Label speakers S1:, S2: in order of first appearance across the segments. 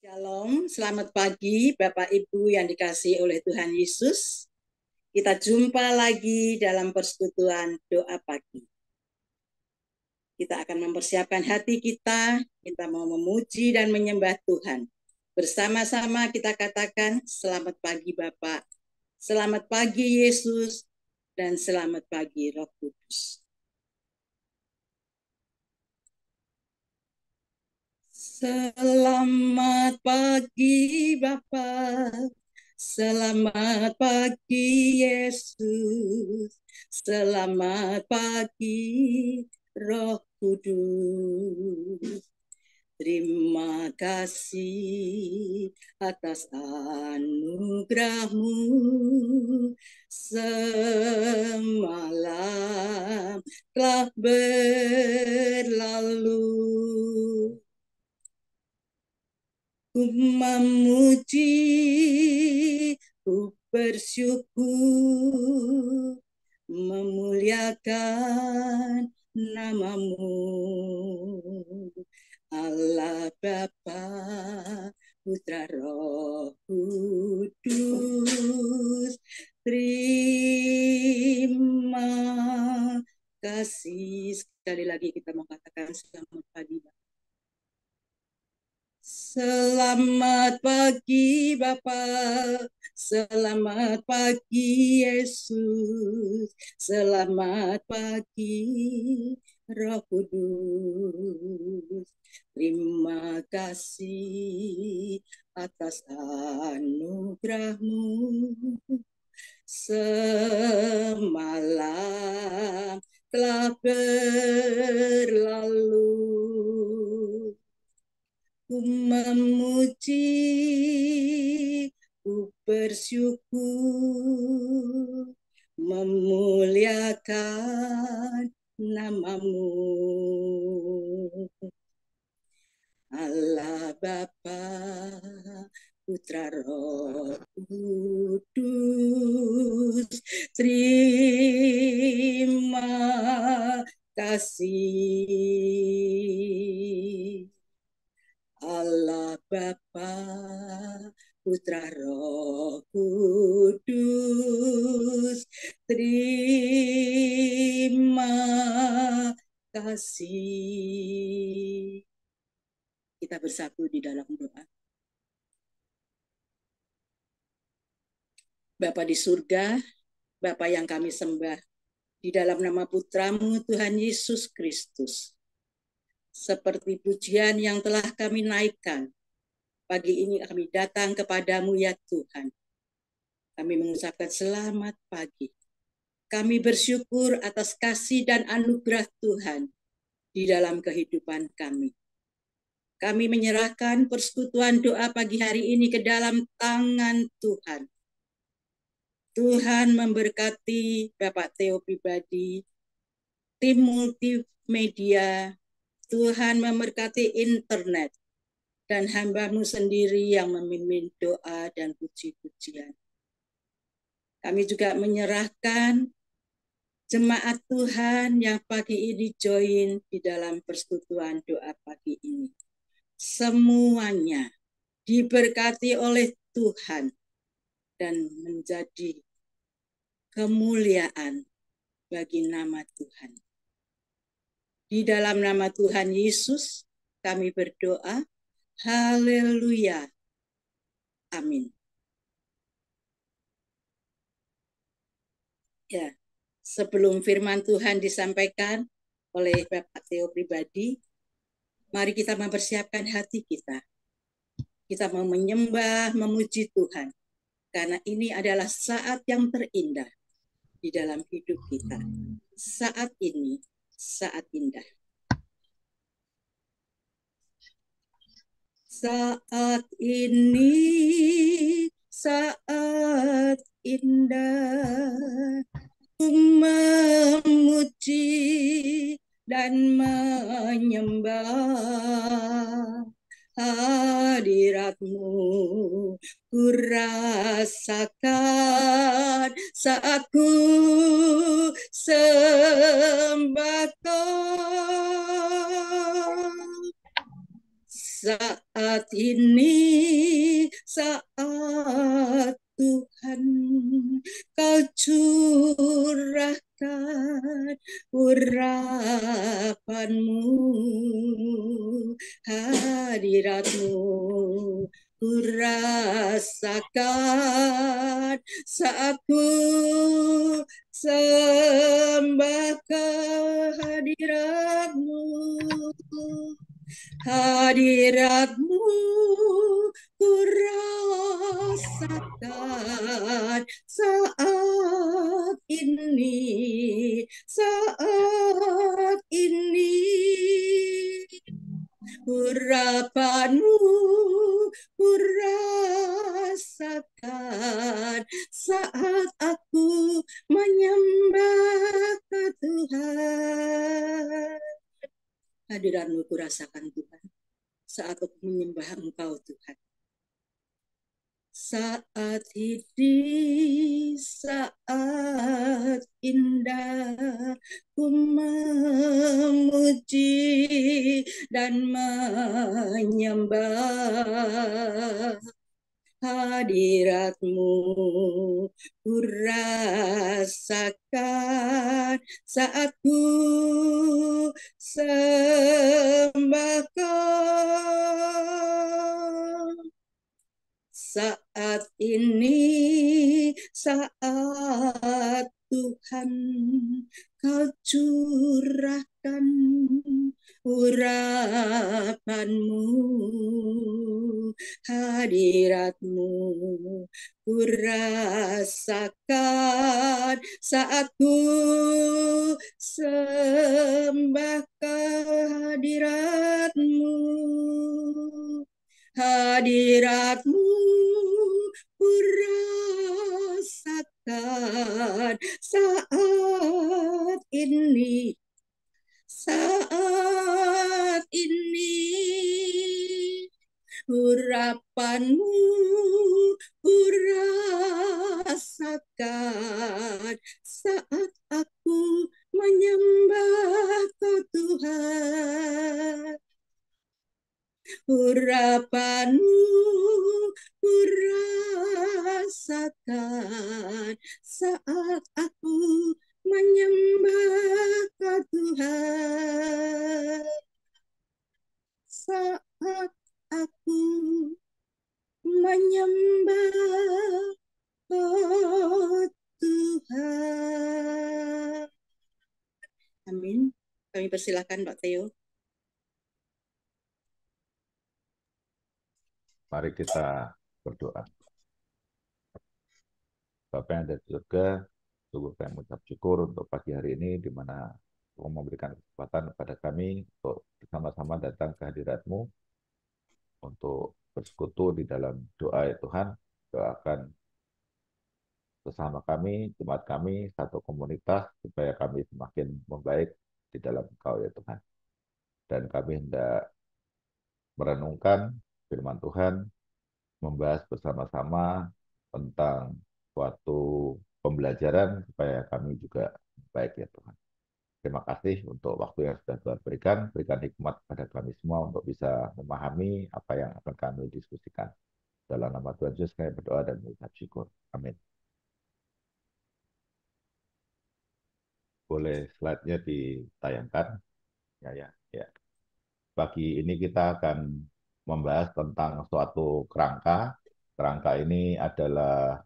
S1: Shalom, selamat pagi Bapak Ibu yang dikasihi oleh Tuhan Yesus. Kita jumpa lagi dalam persekutuan doa pagi. Kita akan mempersiapkan hati kita mau memuji dan menyembah Tuhan. Bersama-sama kita katakan selamat pagi Bapak, selamat pagi Yesus, dan selamat pagi Roh Kudus. Selamat pagi Bapak, selamat pagi Yesus, selamat pagi Roh Kudus. Terima kasih atas anugerah-Mu semalam telah berlalu. Ku memuji, ku bersyukur, memuliakan nama-Mu. Allah Bapa, Putra Roh Kudus, terima kasih. Sekali lagi kita mau katakan selamat pagi Bapak. Selamat pagi Bapak, selamat pagi Yesus, selamat pagi Roh Kudus. Terima kasih atas anugerah-Mu semalam telah berlalu. Ku memuji, ku bersyukur, memuliakan nama-Mu. Allah Bapa, Putra Roh Kudus, terima kasih. Allah Bapa, Putra Roh Kudus, terima kasih. Kita bersatu di dalam doa. Bapa di surga, Bapa yang kami sembah, di dalam nama Putra-Mu Tuhan Yesus Kristus, seperti pujian yang telah kami naikkan, pagi ini kami datang kepadamu ya Tuhan. Kami mengucapkan selamat pagi. Kami bersyukur atas kasih dan anugerah Tuhan di dalam kehidupan kami. Kami menyerahkan persekutuan doa pagi hari ini ke dalam tangan Tuhan. Tuhan memberkati Bapak Theo pribadi, tim multimedia, Tuhan memberkati internet, dan hamba-Mu sendiri yang memimpin doa dan puji-pujian. Kami juga menyerahkan jemaat Tuhan yang pagi ini join di dalam persekutuan doa pagi ini. Semuanya diberkati oleh Tuhan dan menjadi kemuliaan bagi nama Tuhan. Di dalam nama Tuhan Yesus kami berdoa. Haleluya. Amin. Ya, sebelum firman Tuhan disampaikan oleh Bapak Theo pribadi, mari kita mempersiapkan hati kita. Kita mau menyembah, memuji Tuhan. Karena ini adalah saat yang terindah di dalam hidup kita. Saat ini, saat indah. Saat ini, saat indah, memuji dan menyembah hadirat-Mu. Ku rasakan saat ku sembah Kau. Saat ini, saat Tuhan Kau curahkan urapan-Mu, hadirat-Mu ku rasakan saat ku sembah kehadirat-Mu. Hadirat-Mu ku rasakan saat ini, saat ini. Urapan-Mu ku rasakan saat aku menyembah Tuhan. Hadirat-Mu ku rasakan Tuhan saat aku menyembah Engkau Tuhan. Saat ini, saat indah ku memuji dan menyembah. Hadirat-Mu ku rasakan saat ku sembah Kau. Saat ini, saat Tuhan Kau curahkan urapan-Mu, hadirat-Mu ku rasakan saat ku sembah kehadirat-Mu. Hadirat-Mu ku rasakan saat ini, saat ini. Urapan-Mu ku rasakan saat aku menyembah Kau Tuhan. Urapan-Mu ku rasakan saat aku menyembah Kau Tuhan. Saat aku menyembah Kau Tuhan. Amin. Kami persilakan Pak Theo.
S2: Mari kita berdoa. Bapa yang ada di surga, sungguh kami mengucap syukur untuk pagi hari ini, di mana Kau memberikan kesempatan kepada kami untuk bersama-sama datang ke hadirat-Mu, untuk bersekutu di dalam doa ya Tuhan. Doakan bersama kami, jemaat kami, satu komunitas, supaya kami semakin membaik di dalam Engkau ya Tuhan. Dan kami hendak merenungkan firman Tuhan, membahas bersama-sama tentang suatu pembelajaran supaya kami juga baik ya Tuhan. Terima kasih untuk waktu yang sudah Tuhan berikan hikmat kepada kami semua untuk bisa memahami apa yang akan kami diskusikan. Dalam nama Tuhan Yesus kami berdoa dan mengucap syukur. Amin. Boleh slide-nya ditayangkan? Ya. Pagi ini kita akan membahas tentang suatu kerangka. Kerangka ini adalah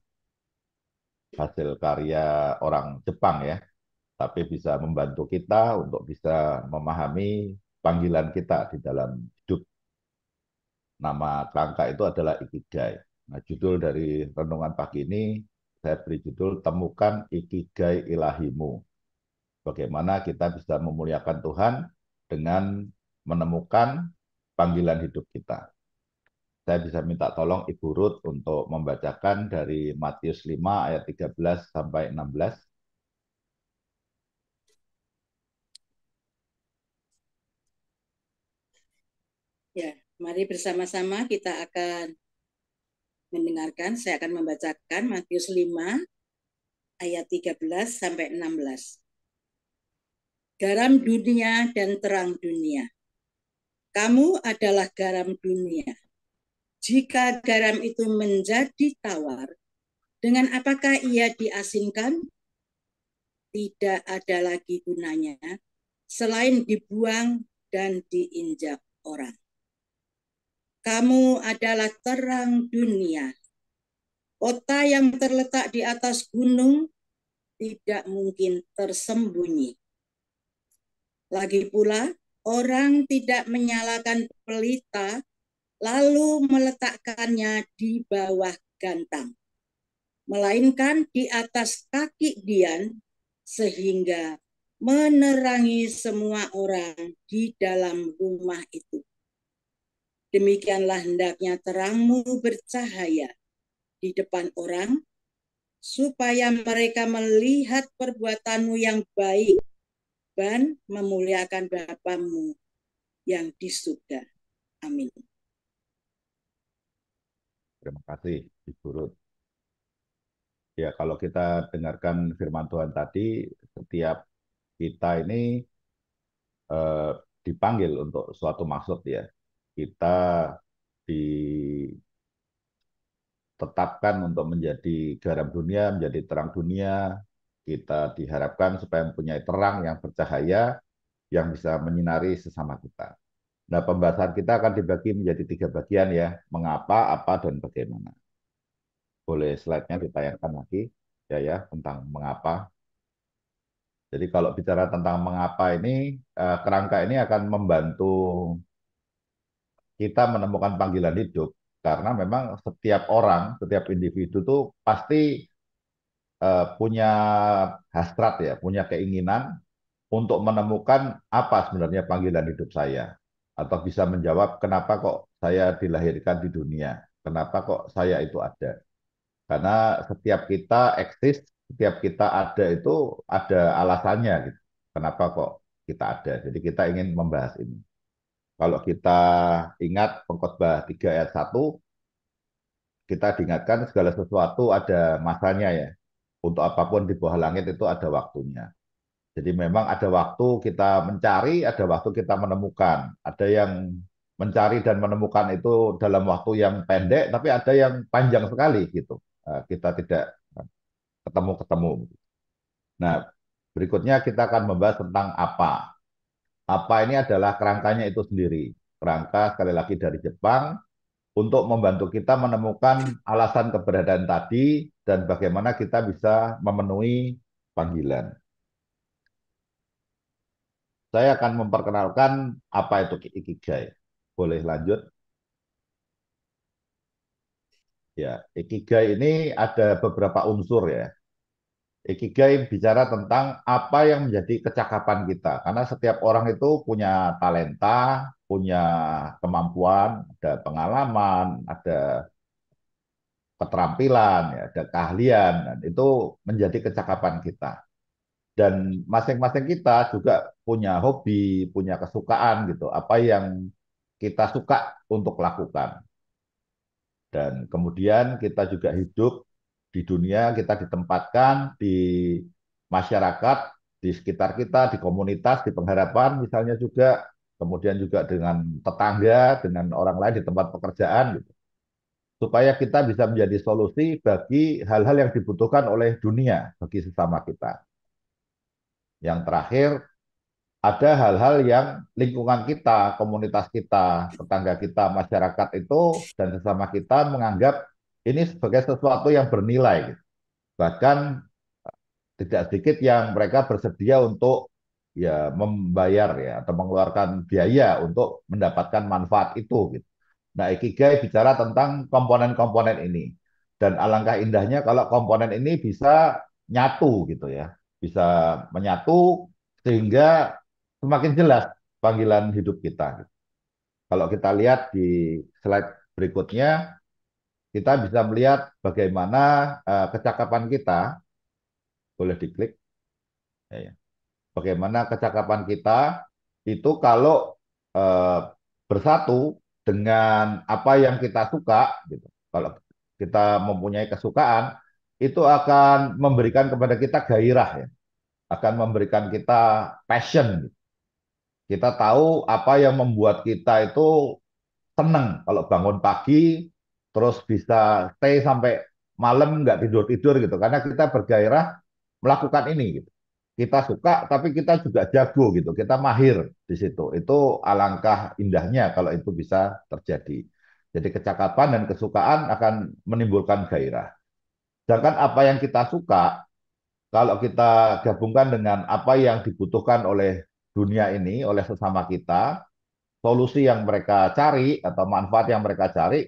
S2: hasil karya orang Jepang ya, tapi bisa membantu kita untuk bisa memahami panggilan kita di dalam hidup. Nama kerangka itu adalah Ikigai. Nah, judul dari renungan pagi ini saya beri judul Temukan Ikigai Ilahimu. Bagaimana kita bisa memuliakan Tuhan dengan menemukan panggilan hidup kita. Saya bisa minta tolong Ibu Ruth untuk membacakan dari Matius 5 ayat 13 sampai 16.
S1: Ya, mari bersama-sama kita akan mendengarkan. Saya akan membacakan Matius 5 ayat 13 sampai 16. Garam dunia dan terang dunia. Kamu adalah garam dunia. Jika garam itu menjadi tawar, dengan apakah ia diasinkan? Tidak ada lagi gunanya selain dibuang dan diinjak orang. Kamu adalah terang dunia. Kota yang terletak di atas gunung tidak mungkin tersembunyi. Lagi pula, orang tidak menyalakan pelita lalu meletakkannya di bawah gantang, melainkan di atas kaki dian, sehingga menerangi semua orang di dalam rumah itu. Demikianlah hendaknya terangmu bercahaya di depan orang, supaya mereka melihat perbuatanmu yang baik dan memuliakan Bapamu yang di surga. Amin.
S2: Terima kasih, Ibu Ruth. Ya, kalau kita dengarkan firman Tuhan tadi, setiap kita ini eh, dipanggil untuk suatu maksud ya. Kita ditetapkan untuk menjadi garam dunia, menjadi terang dunia. Kita diharapkan supaya mempunyai terang yang bercahaya, yang bisa menyinari sesama kita. Nah, pembahasan kita akan dibagi menjadi 3 bagian ya. Mengapa, apa, dan bagaimana. Boleh slide-nya ditayangkan lagi ya tentang mengapa. Jadi kalau bicara tentang mengapa ini, kerangka ini akan membantu kita menemukan panggilan hidup karena memang setiap orang, setiap individu tuh pasti punya hasrat ya, punya keinginan untuk menemukan apa sebenarnya panggilan hidup saya atau bisa menjawab kenapa kok saya dilahirkan di dunia, kenapa kok saya itu ada. Karena setiap kita eksis, setiap kita ada itu ada alasannya gitu. Kenapa kok kita ada. Jadi kita ingin membahas ini. Kalau kita ingat Pengkhotbah 3 ayat 1, kita diingatkan segala sesuatu ada masanya ya. Untuk apapun di bawah langit itu ada waktunya. Jadi memang ada waktu kita mencari, ada waktu kita menemukan. Ada yang mencari dan menemukan itu dalam waktu yang pendek, tapi ada yang panjang sekali gitu. Kita tidak ketemu-ketemu. Nah, berikutnya kita akan membahas tentang apa. Apa ini adalah kerangkanya itu sendiri. Kerangka sekali lagi dari Jepang untuk membantu kita menemukan alasan keberadaan tadi dan bagaimana kita bisa memenuhi panggilan. Saya akan memperkenalkan apa itu Ikigai. Boleh lanjut? Ya, Ikigai ini ada beberapa unsur ya. Ikigai bicara tentang apa yang menjadi kecakapan kita. Karena setiap orang itu punya talenta, punya kemampuan, ada pengalaman, ada keterampilan, ya, ada keahlian, dan itu menjadi kecakapan kita. Dan masing-masing kita juga punya hobi, punya kesukaan gitu, apa yang kita suka untuk lakukan. Dan kemudian kita juga hidup di dunia, kita ditempatkan di masyarakat, di sekitar kita, di komunitas, di pengharapan misalnya juga, kemudian juga dengan tetangga, dengan orang lain di tempat pekerjaan, gitu. Supaya kita bisa menjadi solusi bagi hal-hal yang dibutuhkan oleh dunia, bagi sesama kita. Yang terakhir, ada hal-hal yang lingkungan kita, komunitas kita, tetangga kita, masyarakat itu, dan sesama kita menganggap ini sebagai sesuatu yang bernilai. Bahkan tidak sedikit yang mereka bersedia untuk ya membayar ya atau mengeluarkan biaya untuk mendapatkan manfaat itu. Gitu. Nah, Ikigai bicara tentang komponen-komponen ini. Dan alangkah indahnya kalau komponen ini bisa nyatu gitu ya. Bisa menyatu sehingga semakin jelas panggilan hidup kita. Kalau kita lihat di slide berikutnya, kita bisa melihat bagaimana kecakapan kita, boleh diklik, ya. Bagaimana kecakapan kita itu kalau eh, bersatu dengan apa yang kita suka, gitu. Kalau kita mempunyai kesukaan, itu akan memberikan kepada kita gairah ya, akan memberikan kita passion. Gitu. Kita tahu apa yang membuat kita itu seneng kalau bangun pagi, terus bisa stay sampai malam nggak tidur-tidur gitu. Karena kita bergairah melakukan ini gitu. Kita suka, tapi kita juga jago gitu. Kita mahir di situ. Itu alangkah indahnya kalau itu bisa terjadi. Jadi kecakapan dan kesukaan akan menimbulkan gairah. Sedangkan apa yang kita suka, kalau kita gabungkan dengan apa yang dibutuhkan oleh dunia ini, oleh sesama kita, solusi yang mereka cari atau manfaat yang mereka cari,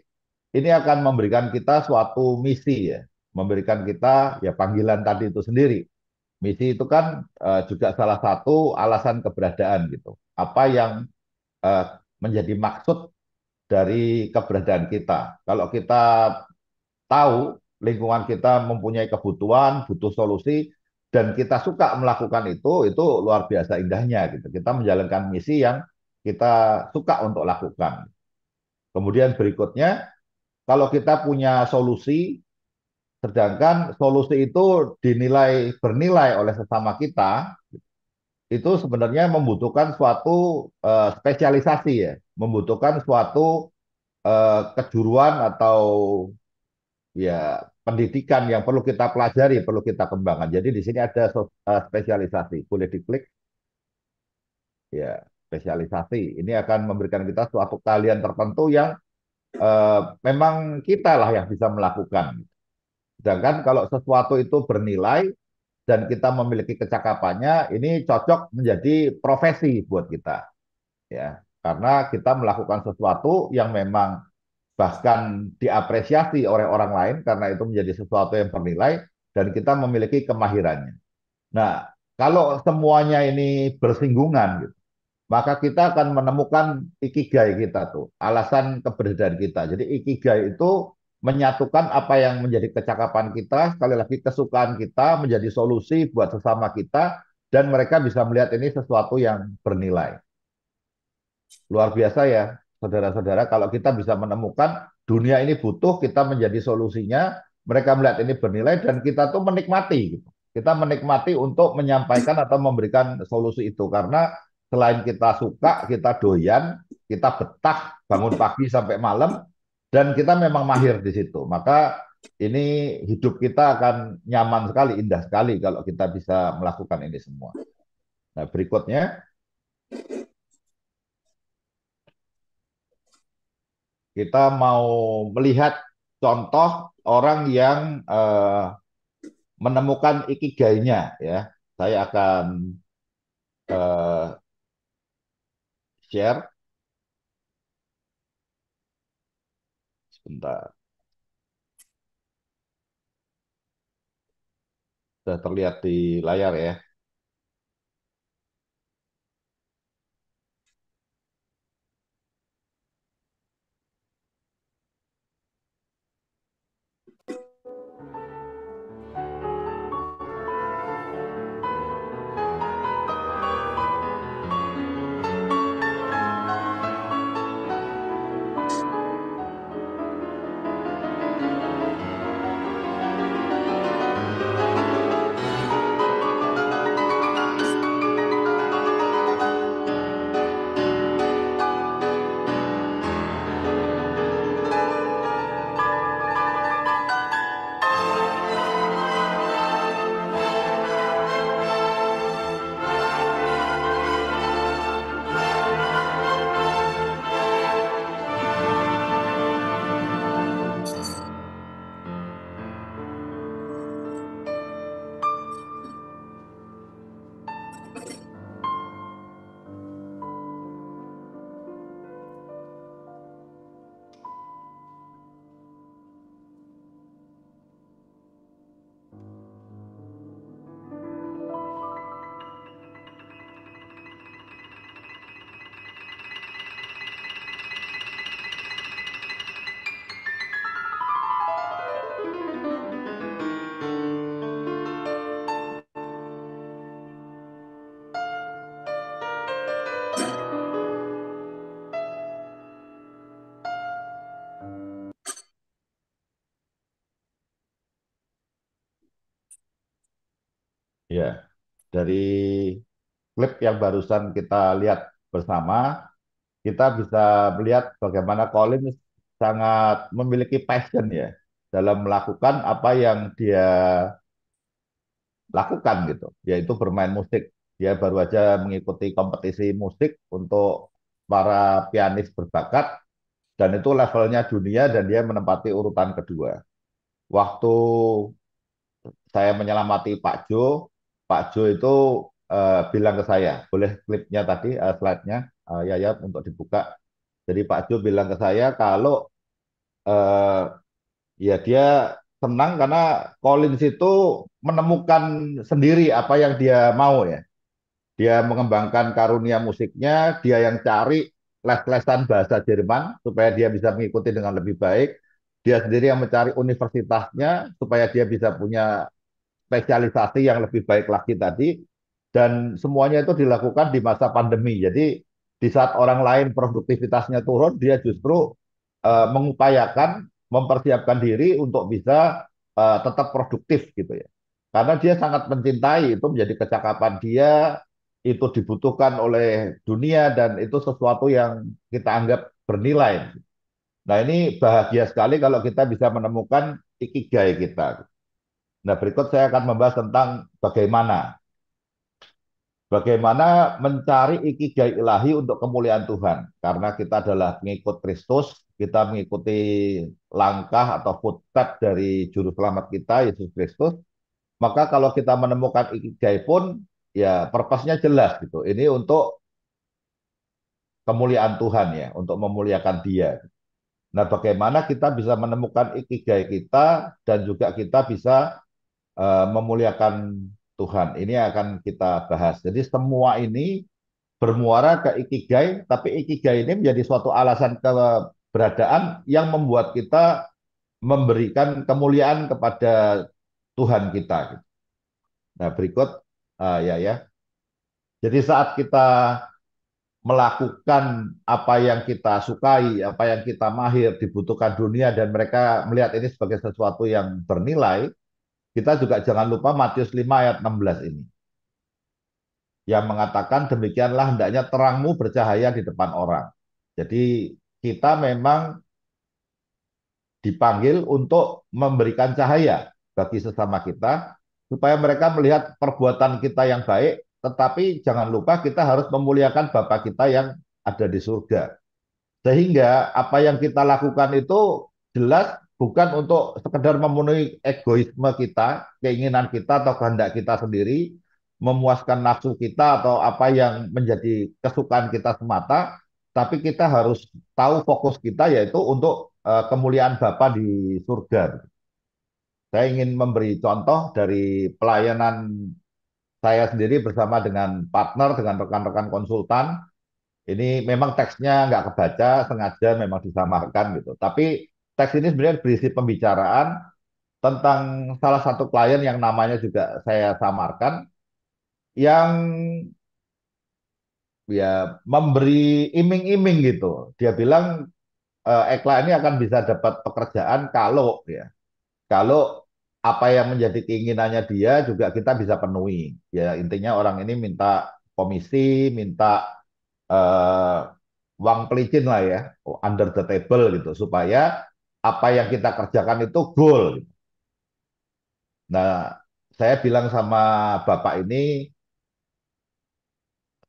S2: ini akan memberikan kita suatu misi ya, memberikan kita ya panggilan tadi itu sendiri. Misi itu kan juga salah satu alasan keberadaan gitu. Apa yang eh, menjadi maksud dari keberadaan kita. Kalau kita tahu lingkungan kita mempunyai kebutuhan, butuh solusi, dan kita suka melakukan itu luar biasa indahnya gitu. Kita menjalankan misi yang kita suka untuk lakukan. Kemudian berikutnya, kalau kita punya solusi, sedangkan solusi itu dinilai bernilai oleh sesama kita, itu sebenarnya membutuhkan suatu spesialisasi ya, membutuhkan suatu kejuruan atau ya pendidikan yang perlu kita pelajari, perlu kita kembangkan. Jadi di sini ada spesialisasi, boleh diklik ya spesialisasi. Ini akan memberikan kita suatu keahlian tertentu yang memang kita lah yang bisa melakukan. Sedangkan kalau sesuatu itu bernilai dan kita memiliki kecakapannya, ini cocok menjadi profesi buat kita, ya. Karena kita melakukan sesuatu yang memang bahkan diapresiasi oleh orang lain karena itu menjadi sesuatu yang bernilai dan kita memiliki kemahirannya. Nah, kalau semuanya ini bersinggungan, gitu, maka kita akan menemukan ikigai kita tuh, alasan keberadaan kita. Jadi ikigai itu menyatukan apa yang menjadi kecakapan kita, sekali lagi kesukaan kita menjadi solusi buat sesama kita, dan mereka bisa melihat ini sesuatu yang bernilai. Luar biasa ya, saudara-saudara, kalau kita bisa menemukan dunia ini butuh, kita menjadi solusinya, mereka melihat ini bernilai, dan kita tuh menikmati, gitu. Kita menikmati untuk menyampaikan atau memberikan solusi itu, karena selain kita suka, kita doyan, kita betah bangun pagi sampai malam, dan kita memang mahir di situ. Maka ini hidup kita akan nyaman sekali, indah sekali kalau kita bisa melakukan ini semua. Nah, berikutnya kita mau melihat contoh orang yang menemukan ikigainya ya. Saya akan eh, share sebentar. Sudah terlihat di layar ya. Ya, dari klip yang barusan kita lihat bersama, kita bisa melihat bagaimana Collins sangat memiliki passion ya dalam melakukan apa yang dia lakukan gitu, yaitu bermain musik. Dia baru aja mengikuti kompetisi musik untuk para pianis berbakat dan itu levelnya dunia dan dia menempati urutan kedua. Waktu saya menyelamati Pak Jo itu bilang ke saya, boleh klipnya tadi, slide-nya, Yaya untuk dibuka. Jadi Pak Jo bilang ke saya kalau eh, ya dia senang karena Collins itu menemukan sendiri apa yang dia mau ya. Dia mengembangkan karunia musiknya, dia yang cari les-lesan bahasa Jerman supaya dia bisa mengikuti dengan lebih baik. Dia sendiri yang mencari universitasnya supaya dia bisa punya spesialisasi yang lebih baik lagi tadi. Dan semuanya itu dilakukan di masa pandemi. Jadi di saat orang lain produktivitasnya turun, dia justru mengupayakan mempersiapkan diri untuk bisa tetap produktif gitu ya. Karena dia sangat mencintai itu menjadi kecakapan dia, itu dibutuhkan oleh dunia dan itu sesuatu yang kita anggap bernilai. Nah, ini bahagia sekali kalau kita bisa menemukan ikigai kita. Nah, berikut saya akan membahas tentang bagaimana mencari ikigai ilahi untuk kemuliaan Tuhan. Karena kita adalah pengikut Kristus, kita mengikuti langkah atau footstep dari juru selamat kita, Yesus Kristus. Maka kalau kita menemukan ikigai pun, ya purpose-nya jelas gitu. Ini untuk kemuliaan Tuhan ya, untuk memuliakan Dia. Nah, bagaimana kita bisa menemukan ikigai kita dan juga kita bisa memuliakan Tuhan. Ini akan kita bahas. Jadi semua ini bermuara ke ikigai, tapi ikigai ini menjadi suatu alasan keberadaan yang membuat kita memberikan kemuliaan kepada Tuhan kita. Nah, berikut ya. Jadi saat kita melakukan apa yang kita sukai, apa yang kita mahir, dibutuhkan dunia dan mereka melihat ini sebagai sesuatu yang bernilai, kita juga jangan lupa Matius 5 ayat 16 ini yang mengatakan demikianlah hendaknya terangmu bercahaya di depan orang. Jadi kita memang dipanggil untuk memberikan cahaya bagi sesama kita supaya mereka melihat perbuatan kita yang baik, tetapi jangan lupa kita harus memuliakan Bapa kita yang ada di surga. Sehingga apa yang kita lakukan itu jelas bukan untuk sekedar memenuhi egoisme kita, keinginan kita atau kehendak kita sendiri, memuaskan nafsu kita atau apa yang menjadi kesukaan kita semata, tapi kita harus tahu fokus kita yaitu untuk kemuliaan Bapa di surga. Saya ingin memberi contoh dari pelayanan saya sendiri bersama dengan partner, dengan rekan-rekan konsultan. Ini memang teksnya nggak kebaca, sengaja memang disamarkan gitu. Tapi teks ini sebenarnya berisi pembicaraan tentang salah satu klien yang namanya juga saya samarkan, yang ya memberi iming-iming gitu. Dia bilang Ekla ini akan bisa dapat pekerjaan kalau apa yang menjadi keinginannya dia juga kita bisa penuhi. Ya intinya orang ini minta komisi, minta eh, uang pelicin lah ya, under the table gitu, supaya apa yang kita kerjakan itu goal. Nah, saya bilang sama bapak ini,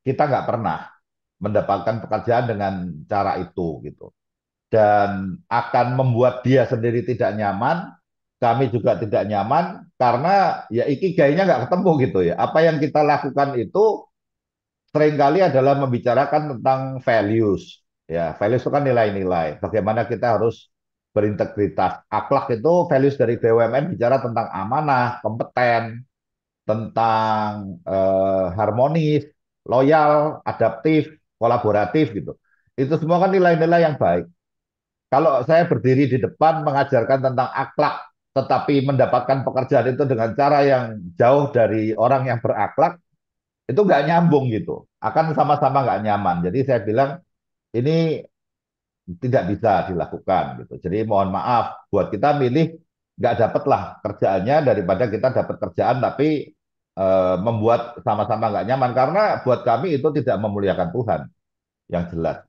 S2: kita nggak pernah mendapatkan pekerjaan dengan cara itu gitu. Dan akan membuat dia sendiri tidak nyaman, kami juga tidak nyaman, karena ya ikigainya nggak ketemu gitu ya. Apa yang kita lakukan itu seringkali adalah membicarakan tentang values. Ya, values itu kan nilai-nilai. Bagaimana kita harus berintegritas. Akhlak itu values dari BUMN bicara tentang amanah, kompeten, tentang harmonis, loyal, adaptif, kolaboratif gitu. Itu semua kan nilai-nilai yang baik. Kalau saya berdiri di depan mengajarkan tentang akhlak, tetapi mendapatkan pekerjaan itu dengan cara yang jauh dari orang yang berakhlak, itu nggak nyambung gitu. Akan sama-sama nggak nyaman. Jadi saya bilang ini tidak bisa dilakukan gitu. Jadi mohon maaf, buat kita milih nggak dapatlah kerjaannya daripada kita dapat kerjaan tapi membuat sama-sama nggak nyaman karena buat kami itu tidak memuliakan Tuhan. yang jelas.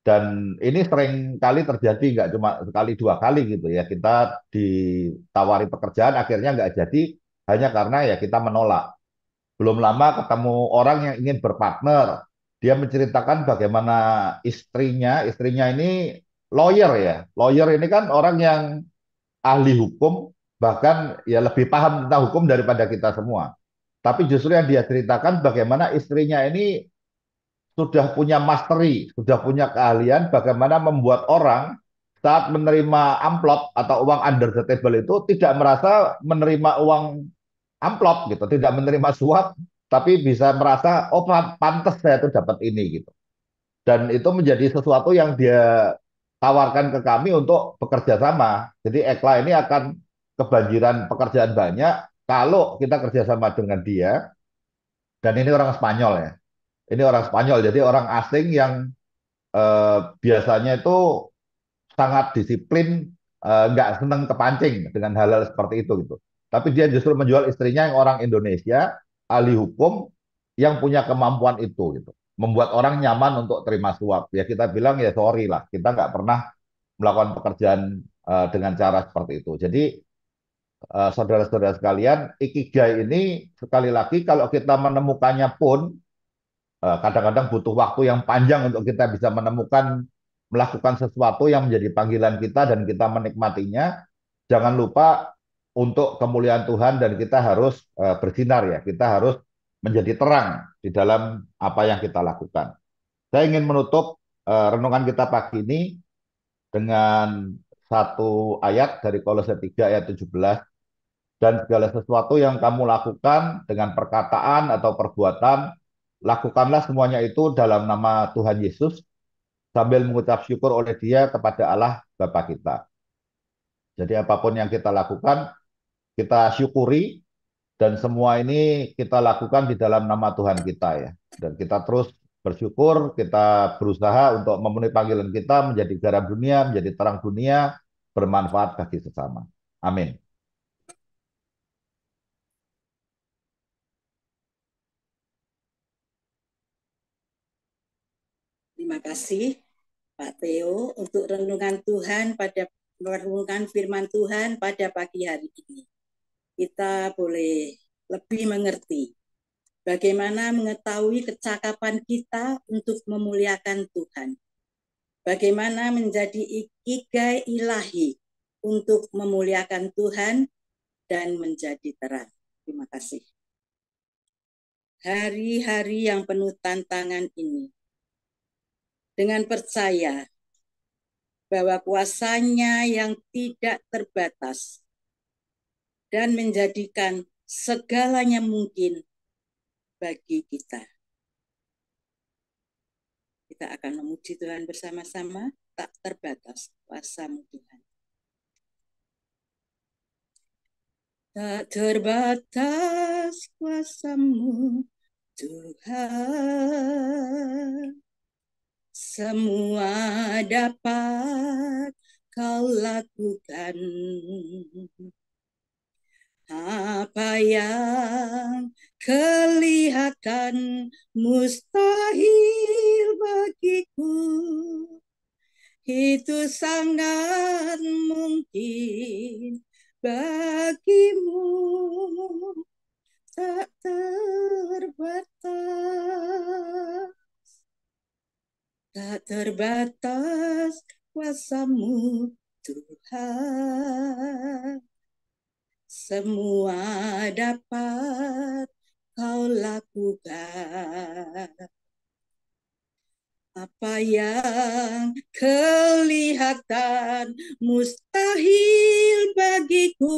S2: Dan ini sering kali terjadi, nggak cuma sekali dua kali gitu ya. Kita ditawari pekerjaan akhirnya nggak jadi hanya karena ya kita menolak. Belum lama ketemu orang yang ingin berpartner. Dia menceritakan bagaimana istrinya ini lawyer ya. Lawyer ini kan orang yang ahli hukum, bahkan ya lebih paham tentang hukum daripada kita semua. Tapi justru yang dia ceritakan bagaimana istrinya ini sudah punya mastery, sudah punya keahlian bagaimana membuat orang saat menerima amplop atau uang under the table itu tidak merasa menerima uang amplop gitu, tidak menerima suap, tapi bisa merasa oh pantas saya tuh dapat ini gitu. Dan itu menjadi sesuatu yang dia tawarkan ke kami untuk bekerja sama. Jadi Ekla ini akan kebanjiran pekerjaan banyak kalau kita kerjasama dengan dia. Dan ini orang Spanyol ya. Ini orang Spanyol, jadi orang asing yang biasanya itu sangat disiplin, nggak seneng kepancing dengan hal-hal seperti itu gitu. Tapi dia justru menjual istrinya yang orang Indonesia, ahli hukum, yang punya kemampuan itu gitu. Membuat orang nyaman untuk terima suap. Ya kita bilang ya sorry lah, kita nggak pernah melakukan pekerjaan dengan cara seperti itu. Jadi saudara-saudara sekalian, ikigai ini sekali lagi kalau kita menemukannya pun kadang-kadang butuh waktu yang panjang untuk kita bisa menemukan melakukan sesuatu yang menjadi panggilan kita dan kita menikmatinya. Jangan lupa untuk kemuliaan Tuhan dan kita harus bersinar ya. Kita harus menjadi terang di dalam apa yang kita lakukan. Saya ingin menutup renungan kita pagi ini dengan satu ayat dari Kolose 3 ayat 17. Dan segala sesuatu yang kamu lakukan dengan perkataan atau perbuatan, lakukanlah semuanya itu dalam nama Tuhan Yesus sambil mengucap syukur oleh Dia kepada Allah Bapa kita. Jadi apapun yang kita lakukan, kita syukuri dan semua ini kita lakukan di dalam nama Tuhan kita ya. Dan kita terus bersyukur, kita berusaha untuk memenuhi panggilan kita menjadi garam dunia, menjadi terang dunia, bermanfaat bagi sesama. Amin.
S1: Terima kasih Pak Theo untuk renungan firman Tuhan pada pagi hari ini. Kita boleh lebih mengerti bagaimana mengetahui kecakapan kita untuk memuliakan Tuhan. Bagaimana menjadi ikigai ilahi untuk memuliakan Tuhan dan menjadi terang. Terima kasih. Hari-hari yang penuh tantangan ini, dengan percaya bahwa kuasanya yang tidak terbatas dan menjadikan segalanya mungkin bagi kita. Kita akan memuji Tuhan bersama-sama, tak terbatas kuasa-Mu Tuhan. Tak terbatas kuasa-Mu Tuhan, semua dapat Kau lakukan. Apa yang kelihatan mustahil bagiku, itu sangat mungkin bagimu. Tak terbatas, tak terbatas kuasa-Mu Tuhan. Semua dapat Kau lakukan. Apa yang kelihatan mustahil bagiku,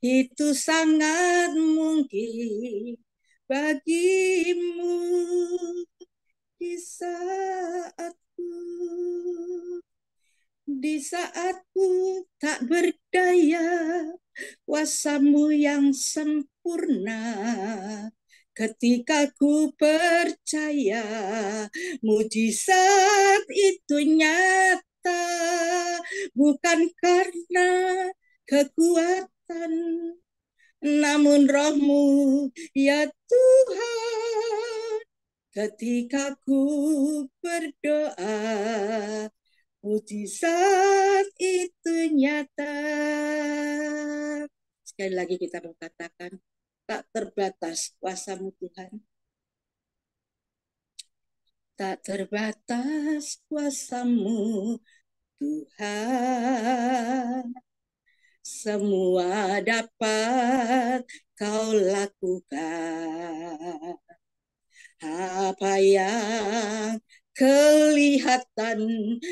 S1: itu sangat mungkin bagimu. Di saatku tak berdaya, kuasa-Mu yang sempurna. Ketika ku percaya, mujizat itu nyata, bukan karena kekuatan, namun Roh-Mu, ya Tuhan, Ketika ku berdoa, mujizat itu nyata. Sekali lagi kita mengatakan, tak terbatas kuasa-Mu Tuhan. Tak terbatas kuasa-Mu Tuhan. Semua dapat Kau lakukan. Apa yang kelihatan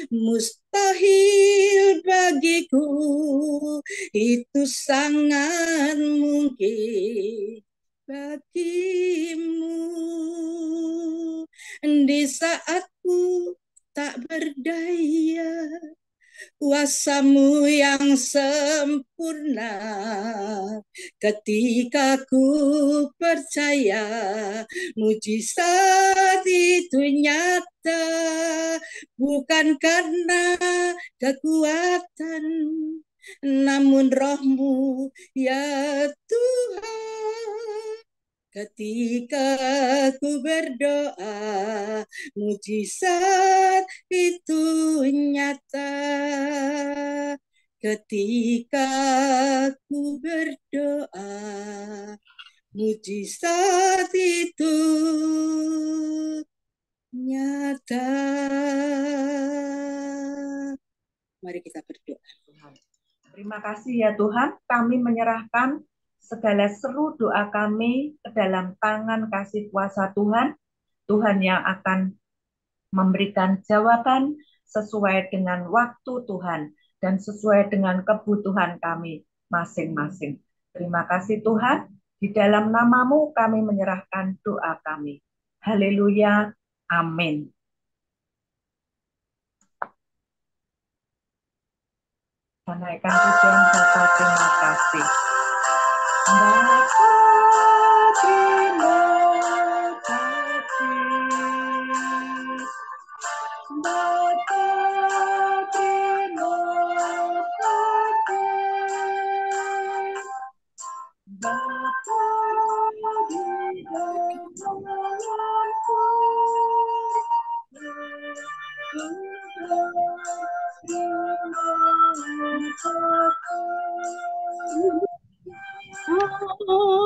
S1: mustahil bagiku, itu sangat mungkin bagimu. Di saat ku tak berdaya, kuasa-Mu yang sempurna. Ketika ku percaya, mujizat itu nyata. Bukan karena kekuatan, namun Roh-Mu ya Tuhan. Ketika ku berdoa, mujizat itu nyata. Ketika ku berdoa, mujizat itu nyata. Mari kita berdoa.
S3: Terima kasih ya Tuhan, kami menyerahkan segala seru doa kami ke dalam tangan kasih kuasa Tuhan. Tuhan yang akan memberikan jawaban sesuai dengan waktu Tuhan dan sesuai dengan kebutuhan kami masing-masing. Terima kasih Tuhan, di dalam nama-Mu kami menyerahkan doa kami. Haleluya, amin. Menaikkan pujian serta terima kasih. Bapa terima kasih. Bapa terima kasih. Bapa di dalamku.